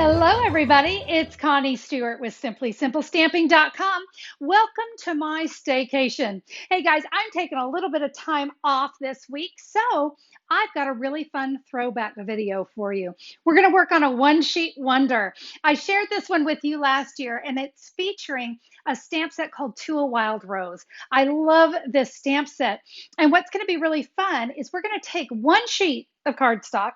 Hello, everybody. It's Connie Stewart with SimplySimpleStamping.com. Welcome to my staycation. Hey, guys, I'm taking a little bit of time off this week, so I've got a really fun throwback video for you. We're going to work on a one-sheet wonder. I shared this one with you last year, and it's featuring a stamp set called To a Wild Rose. I love this stamp set, and what's going to be really fun is we're going to take one sheet of cardstock,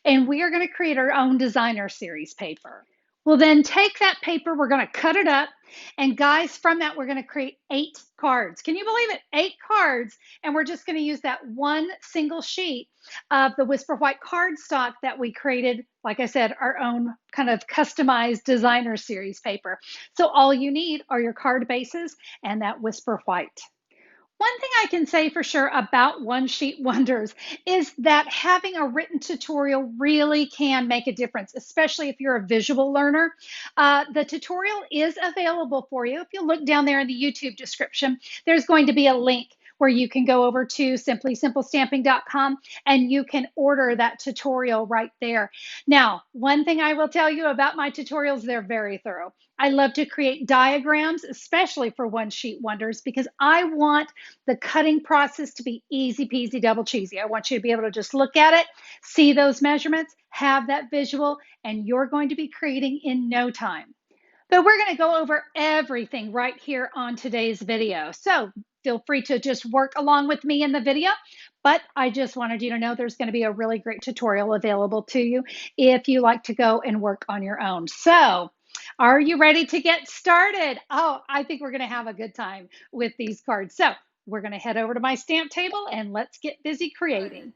and we are going to create our own designer series paper. We'll then take that paper, we're going to cut it up, and guys, from that, we're going to create 8 cards. Can you believe it? 8 cards, and we're just going to use that one single sheet of the Whisper White cardstock that we created, like I said, our own kind of customized designer series paper. So all you need are your card bases and that Whisper White. One thing I can say for sure about one sheet wonders is that having a written tutorial really can make a difference, especially if you're a visual learner. The tutorial is available for you. If you look down there in the YouTube description, there's going to be a link where you can go over to SimplySimpleStamping.com and you can order that tutorial right there. Now, one thing I will tell you about my tutorials, they're very thorough. I love to create diagrams, especially for one sheet wonders, because I want the cutting process to be easy peasy double cheesy. I want you to be able to just look at it, see those measurements, have that visual, and you're going to be creating in no time. But we're going to go over everything right here on today's video. So feel free to just work along with me in the video. But I just wanted you to know there's going to be a really great tutorial available to you if you like to go and work on your own. So are you ready to get started? Oh, I think we're going to have a good time with these cards. So we're going to head over to my stamp table and let's get busy creating.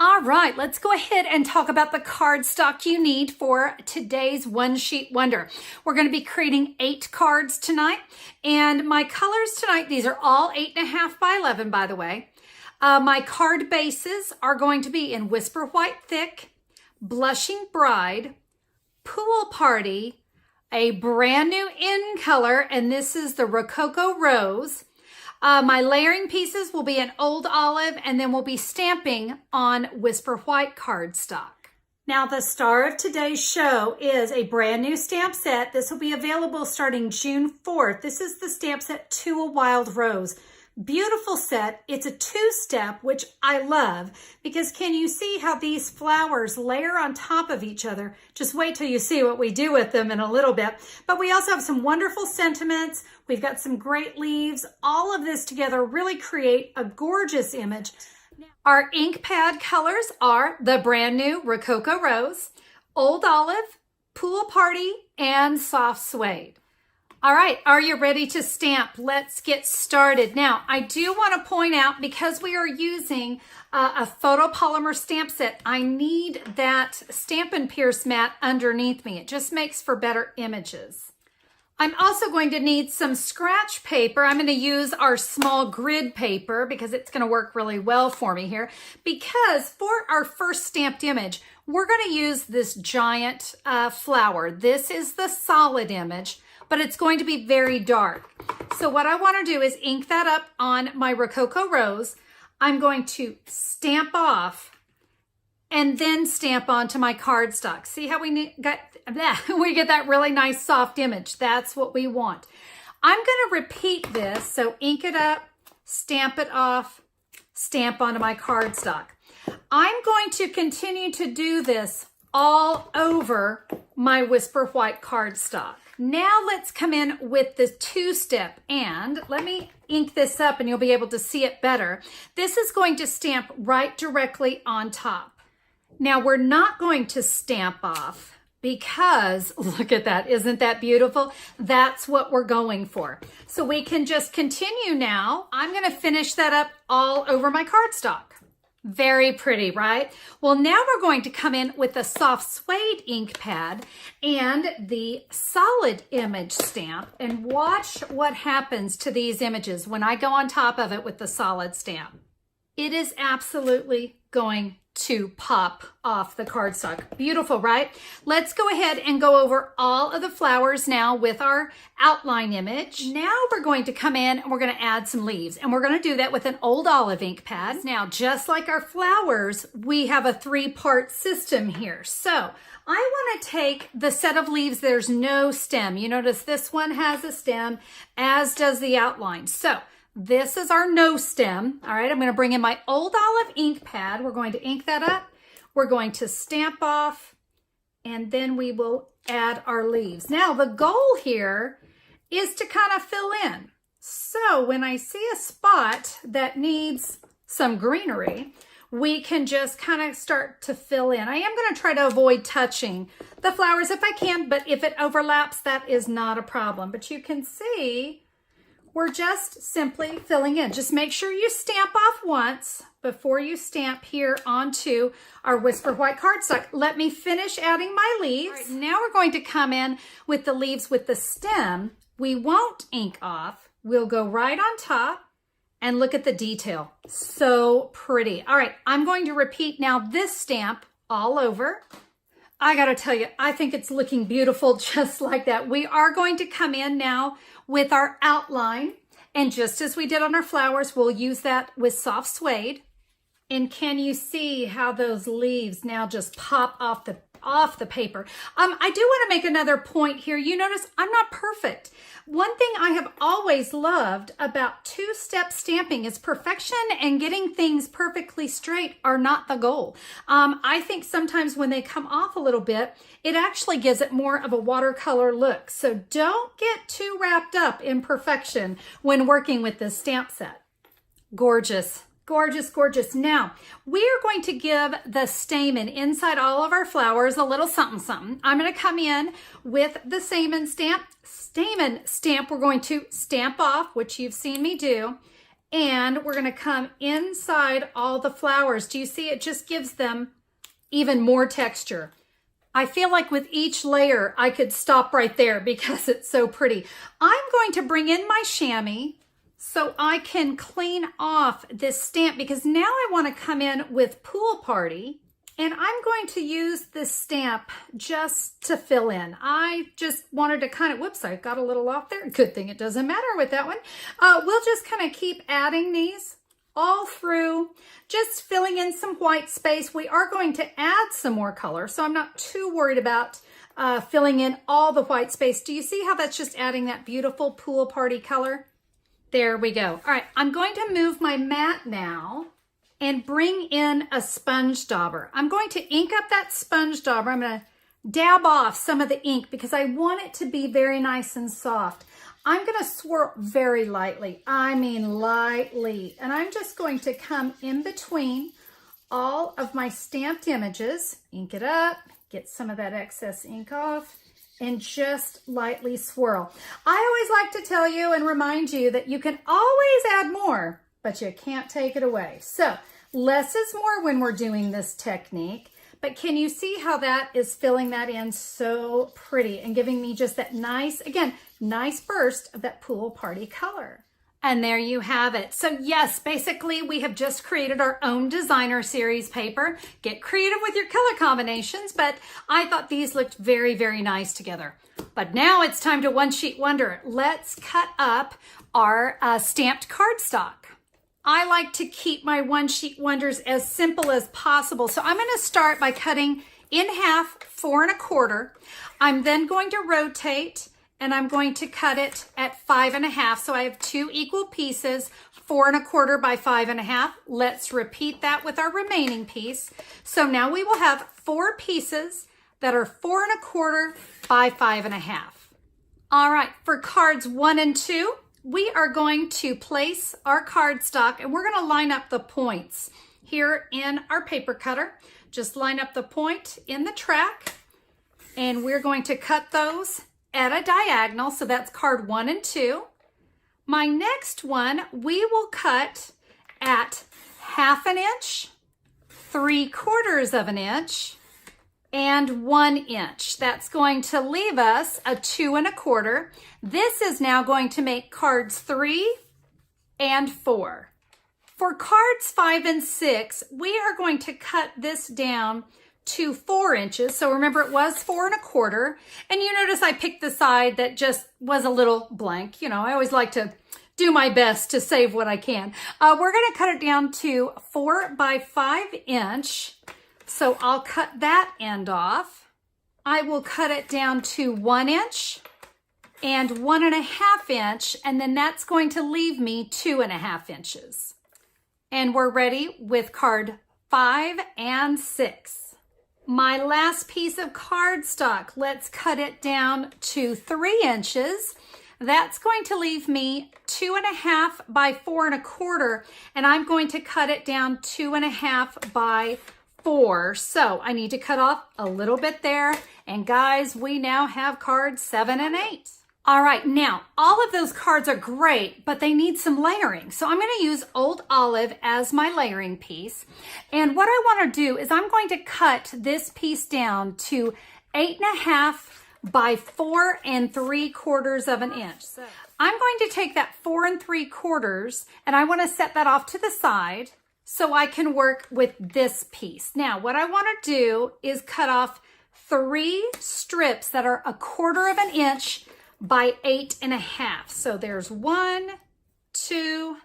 All right, let's go ahead and talk about the cardstock you need for today's one sheet wonder. We're going to be creating 8 cards tonight, and my colors tonight, these are all 8.5 by 11, by the way. My card bases are going to be in Whisper White Thick, Blushing Bride, Pool Party, a brand new in color, and this is the Rococo Rose. My layering pieces will be an Old Olive, and then we'll be stamping on Whisper White cardstock. Now, the star of today's show is a brand new stamp set. This will be available starting June 4th. This is the stamp set To a Wild Rose. Beautiful set. It's a 2-step, which I love, because can you see how these flowers layer on top of each other? Just wait till you see what we do with them in a little bit. But we also have some wonderful sentiments. We've got some great leaves. All of this together really create a gorgeous image. Our ink pad colors are the brand new Rococo Rose, Old Olive, Pool Party, and Soft Suede. All right, are you ready to stamp? Let's get started. Now, I do want to point out, because we are using a photopolymer stamp set, I need that Stampin' Pierce mat underneath me. It just makes for better images. I'm also going to need some scratch paper. I'm going to use our small grid paper because it's going to work really well for me here. Because for our first stamped image, we're going to use this giant flower. This is the solid image, but it's going to be very dark. So what I want to do is ink that up on my Rococo Rose. I'm going to stamp off and then stamp onto my cardstock. See how we get that really nice soft image? That's what we want. I'm going to repeat this. So ink it up, stamp it off, stamp onto my cardstock. I'm going to continue to do this all over my Whisper White cardstock. Now let's come in with the 2-step, and let me ink this up and you'll be able to see it better. This is going to stamp right directly on top. Now we're not going to stamp off because look at that. Isn't that beautiful? That's what we're going for. So we can just continue now. I'm going to finish that up all over my cardstock. Very pretty, right? Well, now we're going to come in with the soft suede ink pad and the solid image stamp, and watch what happens to these images when I go on top of it with the solid stamp. It is absolutely going to pop off the cardstock. Beautiful, right? Let's go ahead and go over all of the flowers now with our outline image. Now we're going to come in and we're going to add some leaves, and we're going to do that with an old olive ink pad. Now, just like our flowers, we have a 3-part system here. So I want to take the set of leaves, there's no stem. You notice this one has a stem, as does the outline. So this is our no stem. All right, I'm going to bring in my old olive ink pad. We're going to ink that up. We're going to stamp off, and then we will add our leaves. Now, the goal here is to kind of fill in. So when I see a spot that needs some greenery, we can just kind of start to fill in. I am going to try to avoid touching the flowers if I can, but if it overlaps, that is not a problem. But you can see we're just simply filling in. Just make sure you stamp off once before you stamp here onto our Whisper White cardstock. Let me finish adding my leaves. All right, now we're going to come in with the leaves with the stem. We won't ink off. We'll go right on top and look at the detail. So pretty. All right, I'm going to repeat now this stamp all over. I gotta tell you, I think it's looking beautiful just like that. We are going to come in now with our outline, and just as we did on our flowers, we'll use that with soft suede. And can you see how those leaves now just pop off the paper? I do want to make another point here. You notice I'm not perfect. One thing I have always loved about two-step stamping is perfection, and getting things perfectly straight are not the goal. I think sometimes when they come off a little bit, it actually gives it more of a watercolor look. So don't get too wrapped up in perfection when working with this stamp set. Gorgeous. Gorgeous, gorgeous. Now, we are going to give the stamen inside all of our flowers a little something, something. I'm going to come in with the stamen stamp. Stamen stamp, we're going to stamp off, which you've seen me do. And we're going to come inside all the flowers. Do you see? It just gives them even more texture. I feel like with each layer, I could stop right there because it's so pretty. I'm going to bring in my chamois so I can clean off this stamp, because now I want to come in with Pool Party, and I'm going to use this stamp just to fill in. I just wanted to kind of, whoops, I got a little off there. Good thing it doesn't matter with that one. We'll just kind of keep adding these all through, just filling in some white space. We are going to add some more color, so I'm not too worried about filling in all the white space. Do you see how that's just adding that beautiful Pool Party color? There we go. All right, I'm going to move my mat now and bring in a sponge dauber. I'm going to ink up that sponge dauber. I'm going to dab off some of the ink because I want it to be very nice and soft. I'm going to swirl very lightly. I mean lightly. And I'm just going to come in between all of my stamped images, ink it up, get some of that excess ink off, and just lightly swirl. I always like to tell you and remind you that you can always add more, but you can't take it away. So less is more when we're doing this technique, but can you see how that is filling that in so pretty and giving me just that nice, again, nice burst of that Pool Party color. And there you have it. So yes, basically we have just created our own designer series paper. Get creative with your color combinations, but I thought these looked very, very nice together. But now it's time to One Sheet Wonder. Let's cut up our stamped cardstock. I like to keep my One Sheet Wonders as simple as possible. So I'm gonna start by cutting in half 4 1/4. I'm then going to rotate, and I'm going to cut it at 5 1/2. So I have 2 equal pieces, 4 1/4 by 5 1/2. Let's repeat that with our remaining piece. So now we will have 4 pieces that are 4 1/4 by 5 1/2. All right, for cards 1 and 2, we are going to place our cardstock, and we're gonna line up the points here in our paper cutter. Just line up the point in the track, and we're going to cut those at a diagonal. So that's card 1 and 2. My next one, we will cut at 1/2 inch, 3/4 of an inch, and 1 inch. That's going to leave us a 2 1/4. This is now going to make cards 3 and 4. For cards 5 and 6, we are going to cut this down to 4 inches. So remember, it was 4 1/4. And you notice I picked the side that just was a little blank. You know, I always like to do my best to save what I can. We're going to cut it down to 4 by 5 inch. So I'll cut that end off. I will cut it down to 1 inch and 1 1/2 inch. And then that's going to leave me 2 1/2 inches. And we're ready with card 5 and 6. My last piece of cardstock, let's cut it down to 3 inches. That's going to leave me 2 1/2 by 4 1/4, and I'm going to cut it down 2 1/2 by 4. So I need to cut off a little bit there. And guys, we now have cards 7 and 8. All right, now all of those cards are great, but they need some layering. So I'm going to use Old Olive as my layering piece. And what I want to do is I'm going to cut this piece down to 8 1/2 by 4 3/4 of an inch. So I'm going to take that 4 3/4 and I want to set that off to the side so I can work with this piece. Now, what I want to do is cut off 3 strips that are 1/4 of an inch by 8 1/2. So there's 1, 2,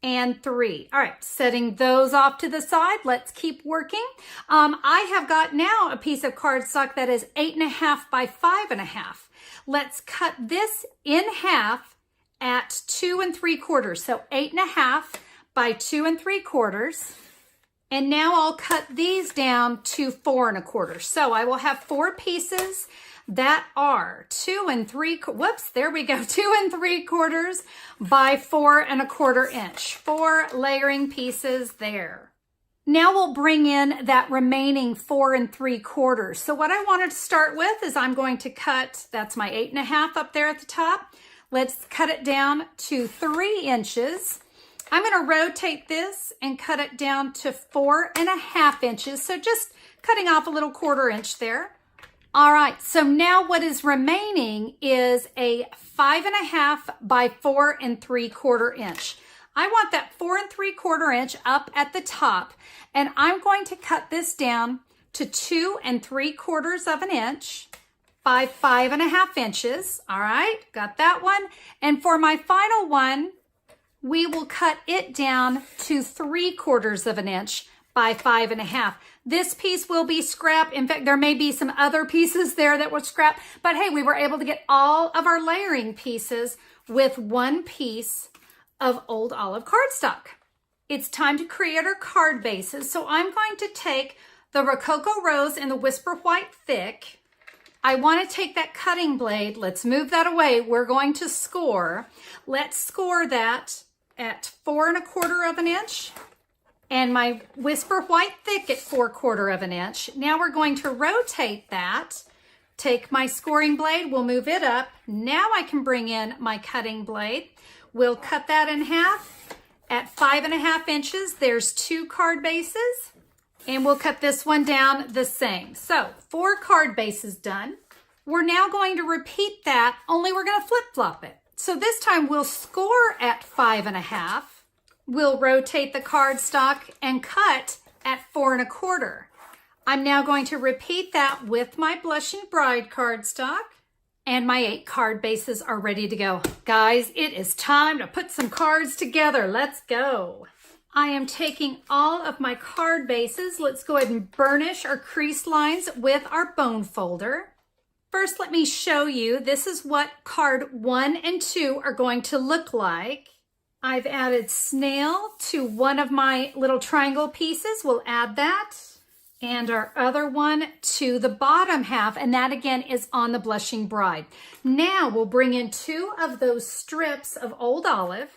and 3. All right, setting those off to the side. Let's keep working. I have got now a piece of cardstock that is 8 1/2 by 5 1/2. Let's cut this in half at 2 3/4. So 8 1/2 by 2 3/4. And now I'll cut these down to 4 1/4. So I will have 4 pieces that are 2 3/4, whoops, there we go, 2 3/4 by 4 1/4 inch. 4 layering pieces there. Now we'll bring in that remaining 4 3/4. So what I wanted to start with is I'm going to cut, that's my 8 1/2 up there at the top. Let's cut it down to 3 inches. I'm going to rotate this and cut it down to 4 1/2 inches. So just cutting off a little 1/4 inch there. All right, so now what is remaining is a 5 1/2 by 4 3/4 inch. I want that 4 3/4 inch up at the top, and I'm going to cut this down to 2 3/4 of an inch by 5 1/2 inches. All right, got that one. And for my final one, we will cut it down to 3/4 of an inch by 5 1/2. This piece will be scrap. In fact, there may be some other pieces there that were scrap, but hey, we were able to get all of our layering pieces with one piece of Old Olive cardstock. It's time to create our card bases. So I'm going to take the Rococo Rose and the Whisper White Thick. I want to take that cutting blade. Let's move that away. We're going to score. Let's score that at 4 1/4 of an inch. And my Whisper White Thick at 4/4 of an inch. Now we're going to rotate that. Take my scoring blade, we'll move it up. Now I can bring in my cutting blade. We'll cut that in half at 5 1/2 inches. There's 2 card bases. And we'll cut this one down the same. So 4 card bases done. We're now going to repeat that, only we're going to flip-flop it. So this time we'll score at 5 1/2. We'll rotate the cardstock and cut at 4 1/4. I'm now going to repeat that with my Blushing Bride cardstock, and my 8 card bases are ready to go. Guys, it is time to put some cards together. Let's go. I am taking all of my card bases. Let's go ahead and burnish our crease lines with our bone folder. First, let me show you, this is what card 1 and 2 are going to look like. I've added snail to one of my little triangle pieces. We'll add that. And our other one to the bottom half. And that again is on the Blushing Bride. Now we'll bring in 2 of those strips of Old Olive.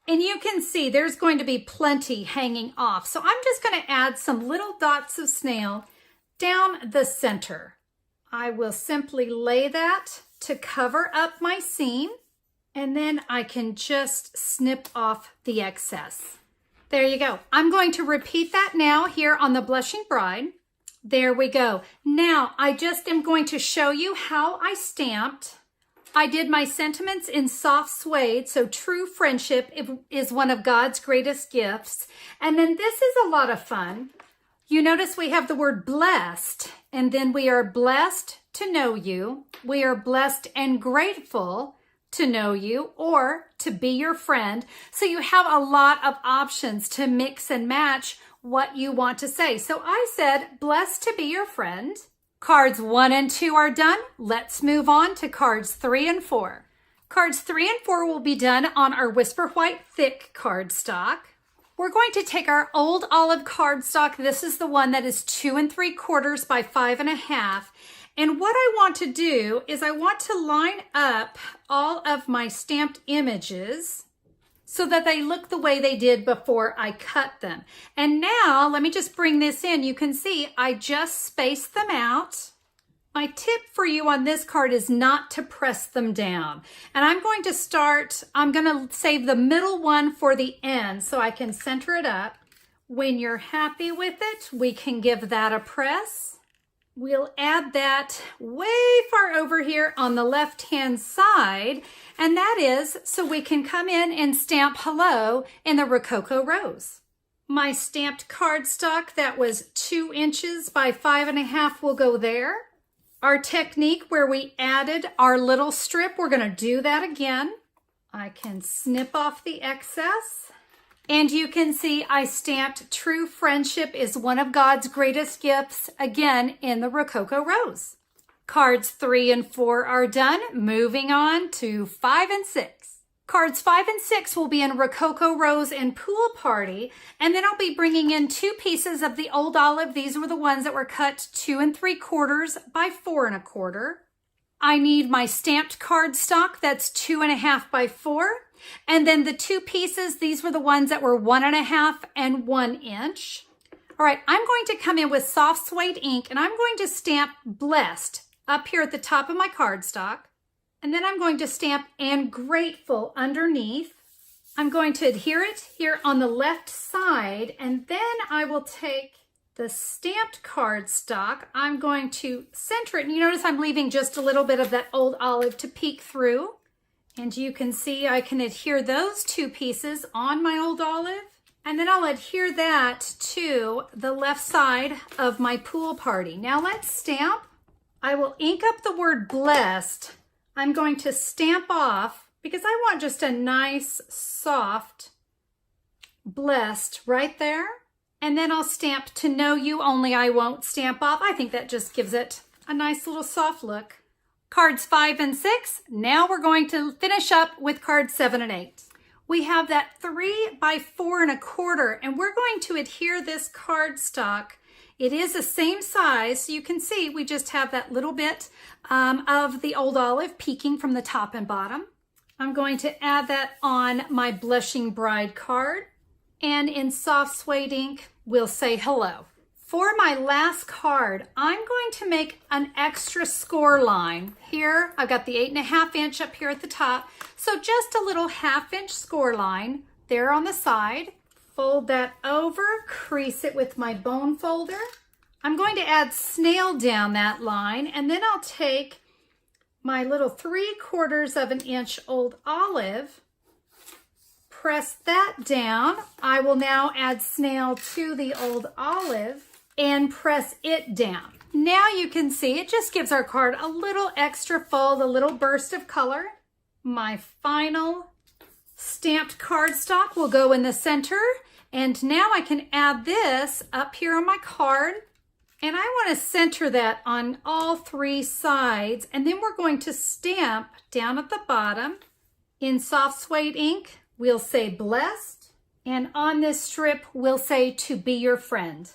And you can see there's going to be plenty hanging off. So I'm just going to add some little dots of snail down the center. I will simply lay that to cover up my seam. And then I can just snip off the excess. There you go. I'm going to repeat that now here on the Blushing Bride. There we go. Now I just am going to show you how I stamped I did my sentiments in soft suede, so true friendship is one of God's greatest gifts. And then this is a lot of fun. You notice we have the word blessed, and then we are blessed to know you. We are blessed and grateful to know you or to be your friend. So you have a lot of options to mix and match what you want to say. So I said, blessed to be your friend. Cards 1 and 2 are done. Let's move on to cards 3 and 4. Cards 3 and 4 will be done on our Whisper White thick cardstock. We're going to take our old olive cardstock. This is the one that is 2 3/4 by 5 1/2. And what I want to do is I want to line up all of my stamped images so that they look the way they did before I cut them. And now, let me just bring this in. You can see I just spaced them out. My tip for you on this card is not to press them down. And I'm going to save the middle one for the end so I can center it up. When you're happy with it, we can give that a press. We'll add that way far over here on the left-hand side, and that is so we can come in and stamp hello in the Rococo Rose. My stamped cardstock that was 2 inches by 5 1/2 will go there. Our technique where we added our little strip, we're going to do that again. I can snip off the excess. And you can see I stamped true friendship is one of God's greatest gifts, again, in the Rococo Rose. Cards 3 and 4 are done. Moving on to 5 and 6. Cards 5 and 6 will be in Rococo Rose and Pool Party. And then I'll be bringing in 2 pieces of the old olive. These were the ones that were cut 2 3/4 by 4 1/4. I need my stamped cardstock. That's 2 1/2 by 4. And then the 2 pieces, these were the ones that were 1 1/2 and 1 inch. All right, I'm going to come in with soft suede ink and I'm going to stamp blessed up here at the top of my cardstock. And then I'm going to stamp and grateful underneath. I'm going to adhere it here on the left side, and then I will take the stamped cardstock. I'm going to center it, and you notice I'm leaving just a little bit of that old olive to peek through. And you can see I can adhere those 2 pieces on my old olive. And then I'll adhere that to the left side of my Pool Party. Now let's stamp. I will ink up the word blessed. I'm going to stamp off because I want just a nice, soft, blessed right there. And then I'll stamp to know you, only I won't stamp off. I think that just gives it a nice little soft look. Cards 5 and 6. Now we're going to finish up with cards 7 and 8. We have that 3 by 4 1/4, and we're going to adhere this cardstock. It is the same size, so you can see we just have that little bit of the old olive peeking from the top and bottom. I'm going to add that on my Blushing Bride card, and in soft suede ink, we'll say hello. For my last card, I'm going to make an extra score line. Here, I've got the 8 1/2 inch up here at the top. So just a little 1/2 inch score line there on the side. Fold that over, crease it with my bone folder. I'm going to add snail down that line, and then I'll take my little 3/4 inch old olive, press that down. I will now add snail to the old olive and press it down. Now you can see it just gives our card a little extra fold, a little burst of color. My final stamped cardstock will go in the center, and now I can add this up here on my card, and I want to center that on all 3 sides, and then we're going to stamp down at the bottom in soft suede ink. We'll say blessed, and on this strip we'll say to be your friend.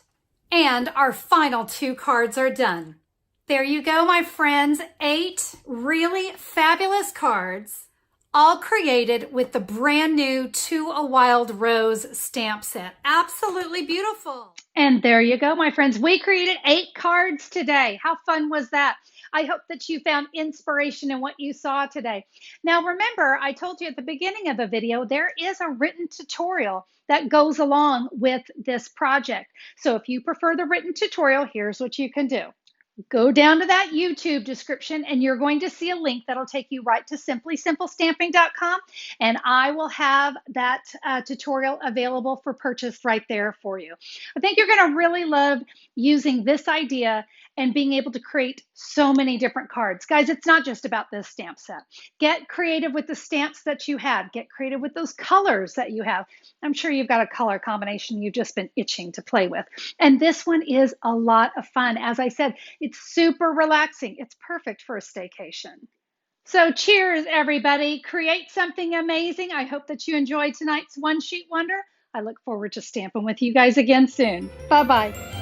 And our final 2 cards are done. There you go, my friends. 8 really fabulous cards, all created with the brand new To a Wild Rose stamp set. Absolutely beautiful. And there you go, my friends. We created 8 cards today. How fun was that? I hope that you found inspiration in what you saw today. Now, remember, I told you at the beginning of the video, there is a written tutorial that goes along with this project. So if you prefer the written tutorial, here's what you can do. Go down to that YouTube description and you're going to see a link that'll take you right to simplysimplestamping.com. And I will have that tutorial available for purchase right there for you. I think you're going to really love using this idea and being able to create so many different cards. Guys, it's not just about this stamp set. Get creative with the stamps that you have. Get creative with those colors that you have. I'm sure you've got a color combination you've just been itching to play with. And this one is a lot of fun. As I said, it's super relaxing. It's perfect for a staycation. So cheers, everybody. Create something amazing. I hope that you enjoyed tonight's One Sheet Wonder. I look forward to stamping with you guys again soon. Bye-bye.